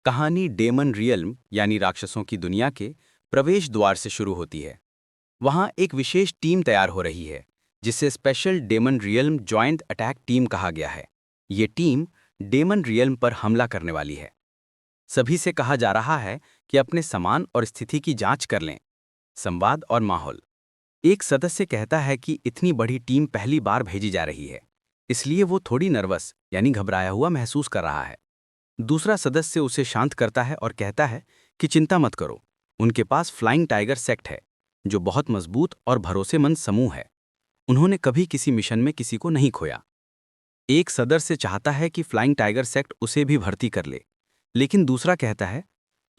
कहानी daemon realm यानी राक्षसों की दुनिया के प्रवेश द्वार से शुरू होती है। वहां एक विशेष टीम तैयार हो रही है, जिसे special demon realm joint attack team कहा गया है। ये टीम डेमन रियल्म पर हमला करने वाली है। सभी से कहा जा रहा है कि अपने सामान और स्थिति की जांच कर लें। संवाद और माहौल। एक सदस्य कहता है कि इतनी बड़ी टीम पहली बार भेजी जा रही है, इसलिए वो थोड़ी नर्वस यानी घबराया हुआ महसूस कर रहा है। दूसरा सदस्य उसे शांत करता है और कहता है कि चिंता मत करो, उनके पास फ्लाइंग टाइगर सेक्ट है, जो बहुत मजबूत और भरोसेमंद समूह है। उन्होंने कभी किसी मिशन में किसी को नहीं खोया। एक सदस्य चाहता है कि फ्लाइंग टाइगर सेक्ट उसे भी भर्ती कर ले, लेकिन दूसरा कहता है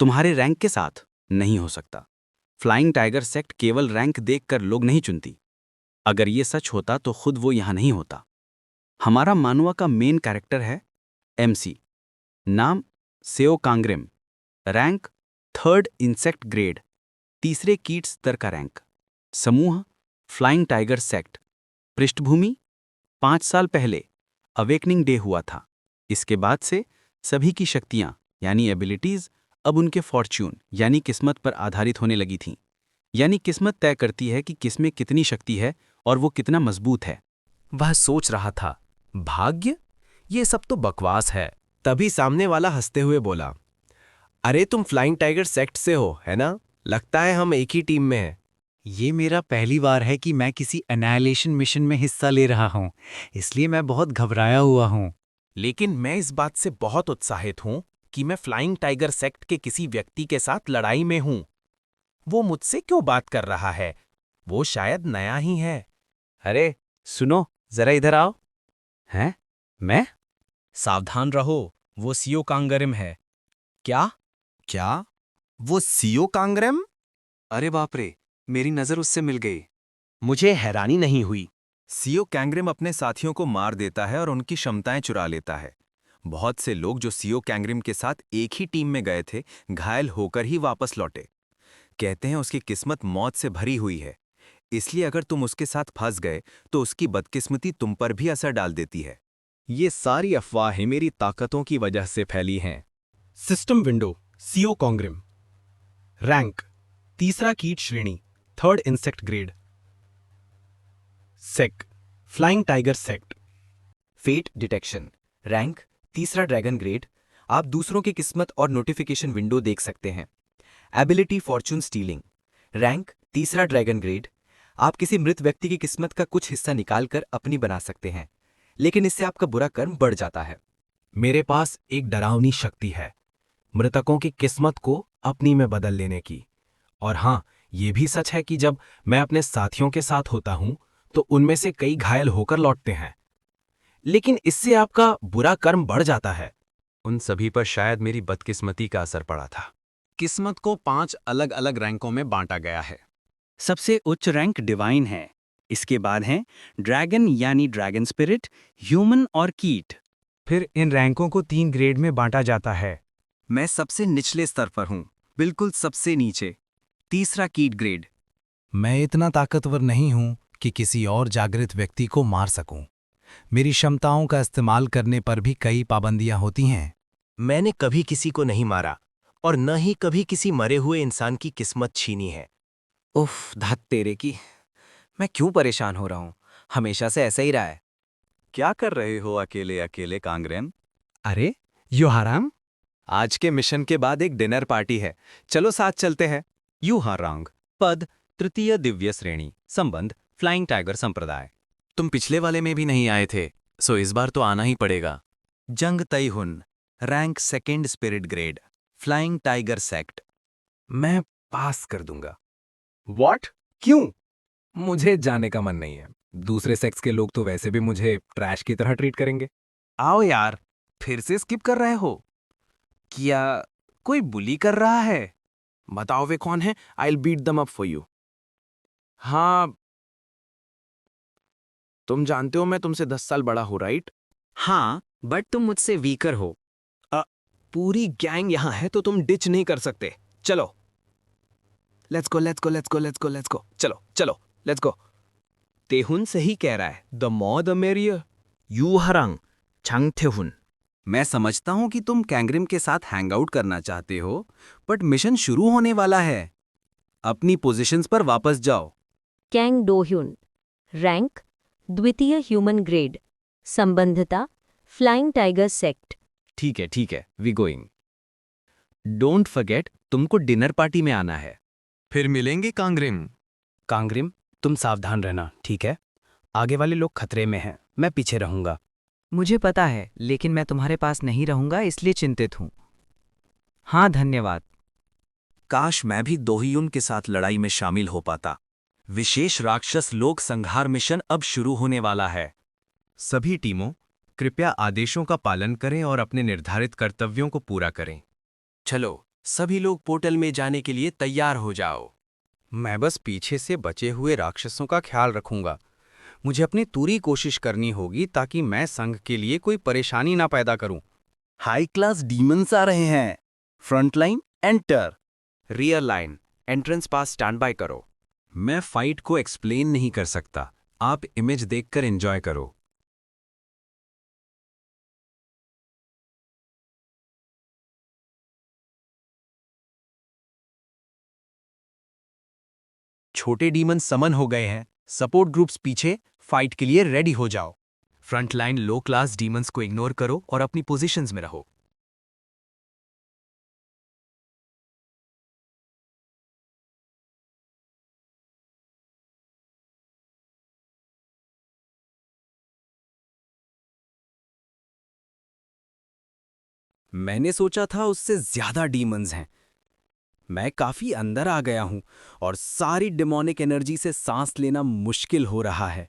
तुम्हारे रैंक के साथ नहीं हो सकता। फ्लाइंग टाइगर सेक्ट केवल रैंक देखकर लोग नहीं चुनती। अगर ये सच होता तो खुद वो यहां नहीं होता। हमारा मानवा का मेन कैरेक्टर है एमसी। नाम सेओ कांग्रेम। रैंक थर्ड इंसेक्ट ग्रेड, तीसरे कीट स्तर का रैंक। समूह फ्लाइंग टाइगर सेक्ट। पृष्ठभूमि 5 साल पहले अवेकनिंग डे हुआ था। इसके बाद से सभी की शक्तियां यानी एबिलिटीज अब उनके फॉर्च्यून यानी किस्मत पर आधारित होने लगी थीं। यानी किस्मत तय करती है कि किसमें कितनी शक्ति है और वो कितना मजबूत है। वह सोच रहा था, भाग्य? ये सब तो बकवास है। तभी सामने वाला हंसते हुए बोला, अरे तुम फ्लाइंग टाइगर सेक्ट से हो, है ना? लगता है हम एक ही टीम में हैं। ये मेरा पहली बार है कि मैं किसी एनाइलेशन मिशन में हिस्सा ले रहा हूँ, इसलिए मैं बहुत घबराया हुआ हूँ। लेकिन मैं इस बात से बहुत उत्साहित हूं कि मैं फ्लाइंग टाइगर सेक्ट के किसी व्यक्ति के साथ लड़ाई में हूं। वो मुझसे क्यों बात कर रहा है? वो शायद नया ही है। अरे सुनो, जरा इधर आओ। हैं? मैं? सावधान रहो, वो सीओ कांगरिम है। क्या? क्या? वो सीओ कांग्रेम? अरे बाप रे, मेरी नजर उससे मिल गई। मुझे हैरानी नहीं हुई। सीओ कैंग्रेम अपने साथियों को मार देता है और उनकी क्षमताएं चुरा लेता है। बहुत से लोग जो सीओ कैंग्रेम के साथ एक ही टीम में गए थे, घायल होकर ही वापस लौटे। कहते हैं उसकी किस्मत मौत से भरी हुई है, इसलिए अगर तुम उसके साथ फंस गए तो उसकी बदकिस्मती तुम पर भी असर डाल देती है। ये सारी अफवाहें मेरी ताकतों की वजह से फैली हैं। सिस्टम विंडो सीओ कांग्रेम। रैंक तीसरा कीट श्रेणी, थर्ड इंसेक्ट ग्रेड। सेक flying tiger sect. Fate detection. Rank तीसरा ड्रैगन ग्रेड। आप दूसरों की किस्मत और नोटिफिकेशन विंडो देख सकते हैं। Ability Fortune stealing. रैंक तीसरा ड्रैगन ग्रेड। आप किसी मृत व्यक्ति की किस्मत का कुछ हिस्सा निकालकर अपनी बना सकते हैं, लेकिन इससे आपका बुरा कर्म बढ़ जाता है। मेरे पास एक डरावनी शक्ति है, मृतकों की किस्मत को अपनी में बदल लेने की। और हाँ, ये भी सच है कि जब मैं अपने साथियों के साथ होता हूं तो उनमें से कई घायल होकर लौटते हैं, लेकिन इससे आपका बुरा कर्म बढ़ जाता है। उन सभी पर शायद मेरी बदकिस्मती का असर पड़ा था। किस्मत को 5 अलग अलग रैंकों में बांटा गया है। सबसे उच्च रैंक डिवाइन है। इसके बाद हैं ड्रैगन यानी ड्रैगन स्पिरिट, ह्यूमन और कीट। फिर इन रैंकों को 3 ग्रेड में बांटा जाता है। मैं सबसे निचले स्तर पर हूं, बिल्कुल सबसे नीचे, तीसरा कीट ग्रेड। मैं इतना ताकतवर नहीं हूं कि किसी और जागृत व्यक्ति को मार सकूं। मेरी क्षमताओं का इस्तेमाल करने पर भी कई पाबंदियां होती हैं। मैंने कभी किसी को नहीं मारा और न ही कभी किसी मरे हुए इंसान की किस्मत छीनी है। उफ, धत तेरे की। मैं क्यों परेशान हो रहा हूँ? हमेशा से ऐसा ही रहा है। क्या कर रहे हो अकेले अकेले कांग्रेम? अरे योहाराम, आज के मिशन के बाद एक डिनर पार्टी है, चलो साथ चलते हैं। यूहारांग। पद तृतीय दिव्य श्रेणी। संबंध फ्लाइंग टाइगर संप्रदाय। तुम पिछले वाले में भी नहीं आए थे, सो इस बार तो आना ही पड़ेगा। जंग तैहुन। Rank second spirit grade, flying tiger sect. मैं पास कर दूंगा। व्हाट? क्यों? मुझे जाने का मन नहीं है। दूसरे सेक्स के लोग तो वैसे भी मुझे ट्रैश की तरह ट्रीट करेंगे। आओ यार, फिर से स्किप कर रहे हो क्या? कोई बुली कर रहा है? बताओ वे कौन है, I will beat them up for you. हाँ, तुम जानते हो मैं तुमसे 10 साल बड़ा हूं, राइट? हाँ, बट तुम मुझसे वीकर हो। पूरी गैंग यहां है तो तुम डिच नहीं कर सकते। चलो, let's go let's go let's go let's go let's go, चलो चलो लेट्स गो। तेहुन सही कह रहा है, द मोर द मेरियर। यूहरंग छंगथेहुन। मैं समझता हूं कि तुम कैंग्रिम के साथ हैंगआउट करना चाहते हो, बट मिशन शुरू होने वाला है। अपनी पोजीशंस पर वापस जाओ। कैंग डोह्युन, रैंक द्वितीय ह्यूमन ग्रेड, संबंधता फ्लाइंग टाइगर सेक्ट। ठीक है, वी गोइंग। डोंट फॉरगेट, तुमको डिनर पार्टी में आना है। फिर मिलेंगे कांग्रिम। कांग्रिम, तुम सावधान रहना, ठीक है? आगे वाले लोग खतरे में हैं, मैं पीछे रहूंगा। मुझे पता है, लेकिन मैं तुम्हारे पास नहीं रहूंगा इसलिए चिंतित हूं। हाँ, धन्यवाद। काश मैं भी दोहियुन के साथ लड़ाई में शामिल हो पाता। विशेष राक्षस लोक संहार मिशन अब शुरू होने वाला है। सभी टीमों, कृपया आदेशों का पालन करें और अपने निर्धारित कर्तव्यों को पूरा करें। चलो, सभी लोग पोर्टल में जाने के लिए तैयार हो जाओ। मैं बस पीछे से बचे हुए राक्षसों का ख्याल रखूंगा। मुझे अपनी पूरी कोशिश करनी होगी ताकि मैं संघ के लिए कोई परेशानी ना पैदा करूं। हाई क्लास डीमंस आ रहे हैं। Front line enter. Rear line, entrance pass stand by करो। मैं फाइट को एक्सप्लेन नहीं कर सकता, आप इमेज देखकर एंजॉय करो। छोटे डीमन समन हो गए हैं। सपोर्ट ग्रुप्स पीछे, फाइट के लिए रेडी हो जाओ। फ्रंट लाइन लो क्लास डीमंस को इग्नोर करो और अपनी पोजीशंस में रहो। मैंने सोचा था उससे ज्यादा डीमंस हैं। मैं काफी अंदर आ गया हूं और सारी डिमोनिक एनर्जी से सांस लेना मुश्किल हो रहा है।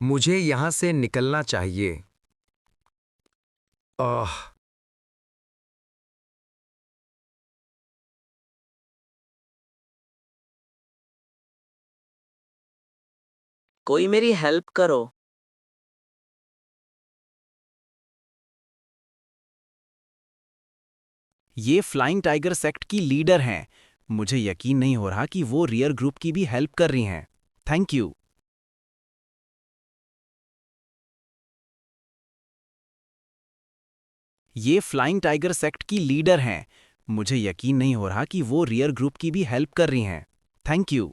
मुझे यहां से निकलना चाहिए। कोई मेरी हेल्प करो। ये फ्लाइंग टाइगर सेक्ट की लीडर हैं। मुझे यकीन नहीं हो रहा कि वो रियर ग्रुप की भी हेल्प कर रही हैं। Thank you. ये फ्लाइंग टाइगर सेक्ट की लीडर हैं। मुझे यकीन नहीं हो रहा कि वो रियर ग्रुप की भी हेल्प कर रही हैं। Thank you.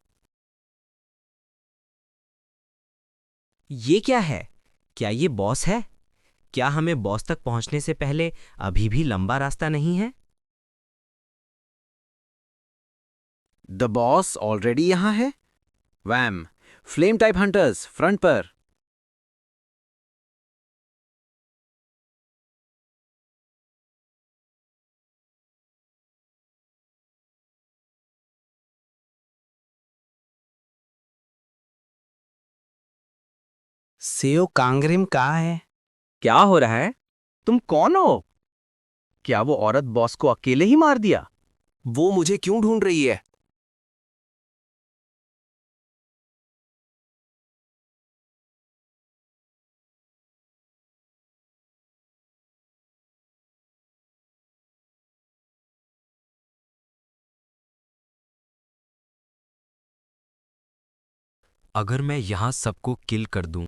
ये क्या है? क्या ये बॉस है? क्या हमें बॉस तक पहुंचने से पहले अभी भी लंबा रास्ता नहीं है? द बॉस ऑलरेडी यहां है। वैम, फ्लेम टाइप हंटर्स फ्रंट पर। सेओ कांग्रिम कहाँ है? क्या हो रहा है? तुम कौन हो? क्या वो औरत बॉस को अकेले ही मार दिया? वो मुझे क्यों ढूंढ रही है? अगर मैं यहां सबको किल कर दूं